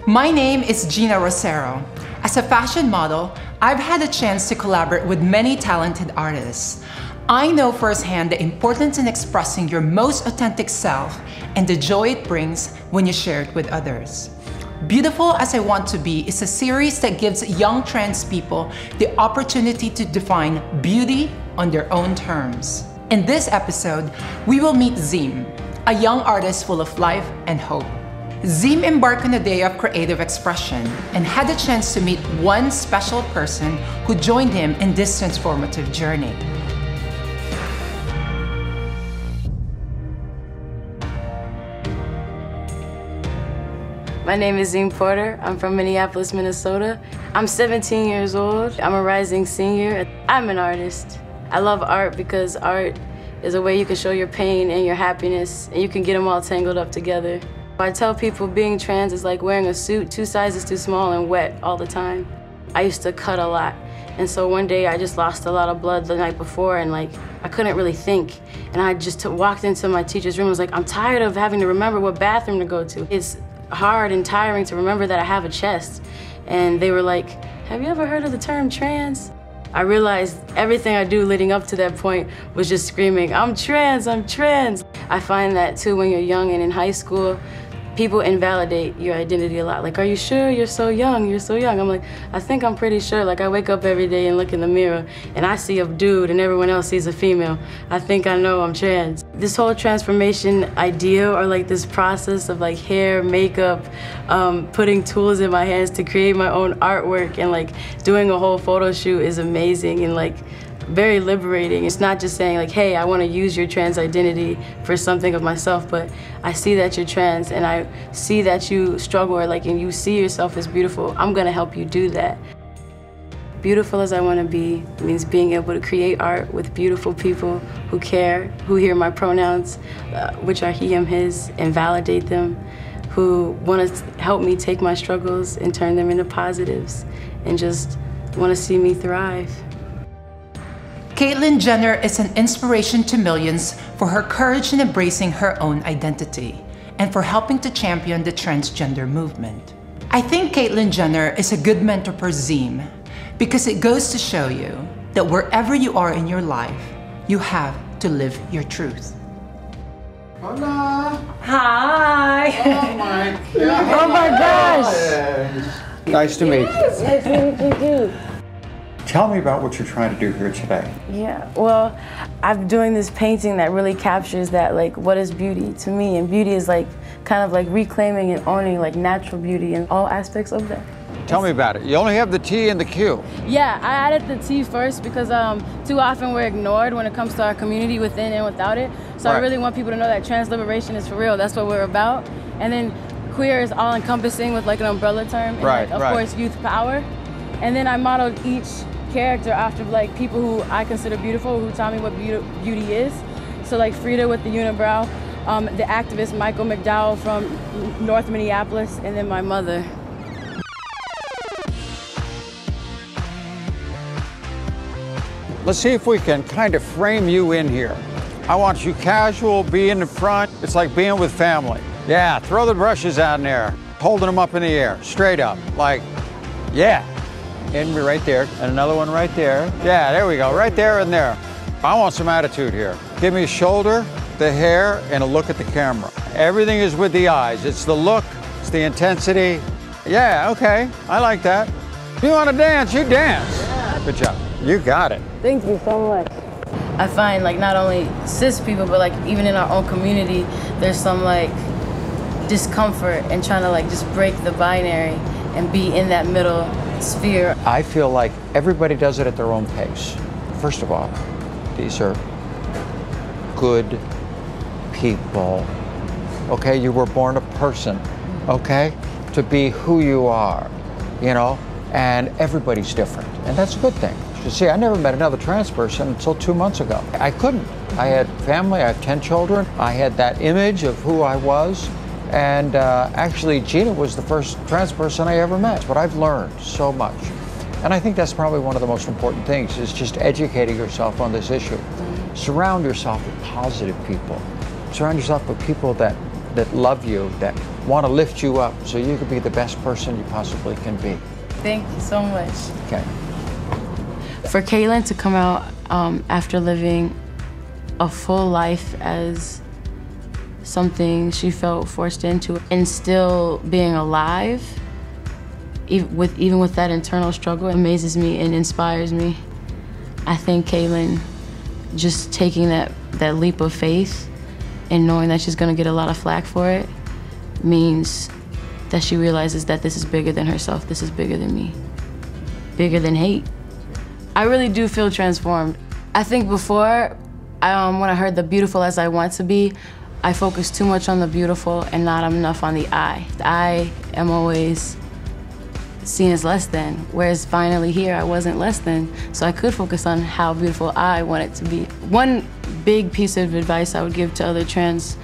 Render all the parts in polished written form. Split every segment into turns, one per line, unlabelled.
My name is Geena Rocero. As a fashion model, I've had a chance to collaborate with many talented artists. I know firsthand the importance in expressing your most authentic self and the joy it brings when you share it with others. Beautiful as I Want to Be is a series that gives young trans people the opportunity to define beauty on their own terms. In this episode, we will meet Zeam, a young artist full of life and hope. Zeam embarked on a day of creative expression and had the chance to meet one special person who joined him in this transformative journey.
My name is Zeam Porter. I'm from Minneapolis, Minnesota. I'm 17 years old. I'm a rising senior. I'm an artist. I love art because art is a way you can show your pain and your happiness, and you can get them all tangled up together. I tell people being trans is like wearing a suit 2 sizes too small and wet all the time. I used to cut a lot, and so one day I just lost a lot of blood the night before, and I couldn't really think. And I just walked into my teacher's room and was like, I'm tired of having to remember what bathroom to go to. It's hard and tiring to remember that I have a chest. And they were like, have you ever heard of the term trans? I realized everything I do leading up to that point was just screaming, I'm trans, I'm trans. I find that too when you're young and in high school, people invalidate your identity a lot. Like, are you sure? You're so young, you're so young. I'm like, I think I'm pretty sure. Like, I wake up every day and look in the mirror and I see a dude and everyone else sees a female. I think I know I'm trans. This whole transformation idea, or this process of hair, makeup, putting tools in my hands to create my own artwork and doing a whole photo shoot is amazing and very liberating. It's not just saying hey, I want to use your trans identity for something of myself, but I see that you're trans and I see that you struggle and you see yourself as beautiful. I'm gonna help you do that. Beautiful as I want to be means being able to create art with beautiful people who care, who hear my pronouns, which are he, him, his, and validate them, who want to help me take my struggles and turn them into positives, and just want to see me thrive.
Caitlyn Jenner is an inspiration to millions for her courage in embracing her own identity and for helping to champion the transgender movement. I think Caitlyn Jenner is a good mentor for Zeam because it goes to show you that wherever you are in your life, you have to live your truth.
Hola!
Hi!
Oh my God!
Oh my gosh!
Nice to meet you.
Nice to meet you too.
Tell me about what you're trying to do here today.
Yeah, well, I'm doing this painting that really captures that, what is beauty to me, and beauty is kind of reclaiming and owning natural beauty in all aspects of that.
Tell me about it. You only have the T and the Q.
Yeah, I added the T first because too often we're ignored when it comes to our community within and without it. So I really want people to know that trans liberation is for real. That's what we're about. And then queer is all encompassing with an umbrella term. And of course, youth power. And then I modeled each character after people who I consider beautiful, who tell me what beauty is. So Frida with the unibrow, the activist Michael McDowell from North Minneapolis, and then my mother.
Let's see if we can kind of frame you in here. I want you casual, be in the front. It's like being with family. Yeah, throw the brushes out in there, holding them up in the air, straight up, yeah. And right there, and another one right there. Yeah, there we go, right there and there. I want some attitude here. Give me a shoulder, the hair, and a look at the camera. Everything is with the eyes. It's the look, it's the intensity. Yeah, okay, I like that. You want to dance, you dance. Yeah. Good job, you got it.
Thank you so much. I find not only cis people, but even in our own community, there's some discomfort and trying to just break the binary and be in that middle sphere.
I feel like everybody does it at their own pace. First of all, these are good people. Okay, you were born a person, okay? To be who you are, and everybody's different. And that's a good thing. You see, I never met another trans person until 2 months ago. I couldn't. I had family, I have 10 children. I had that image of who I was. And actually, Geena was the first trans person I ever met. But I've learned so much. And I think that's probably one of the most important things, is just educating yourself on this issue. Surround yourself with positive people. Surround yourself with people that love you, that want to lift you up so you can be the best person you possibly can be.
Thank you so much.
Okay.
For Caitlyn to come out after living a full life as something she felt forced into and still being alive, even with that internal struggle, amazes me and inspires me. I think Caitlyn just taking that leap of faith and knowing that she's gonna get a lot of flack for it means that she realizes that this is bigger than herself, this is bigger than me, bigger than hate. I really do feel transformed. I think before, when I heard the beautiful as I want to be, I focused too much on the beautiful and not enough on the I. I am always seen as less than, whereas finally here I wasn't less than, so I could focus on how beautiful I want it to be. One big piece of advice I would give to other trans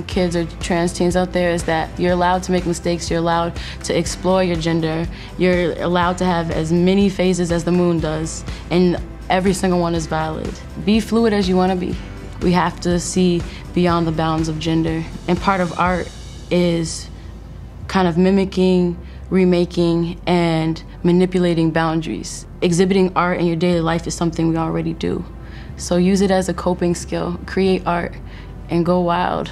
kids or trans teens out there is that you're allowed to make mistakes, you're allowed to explore your gender, you're allowed to have as many phases as the moon does, and every single one is valid. Be fluid as you want to be. We have to see beyond the bounds of gender, and part of art is kind of mimicking, remaking, and manipulating boundaries. Exhibiting art in your daily life is something we already do. So use it as a coping skill, create art, and go wild.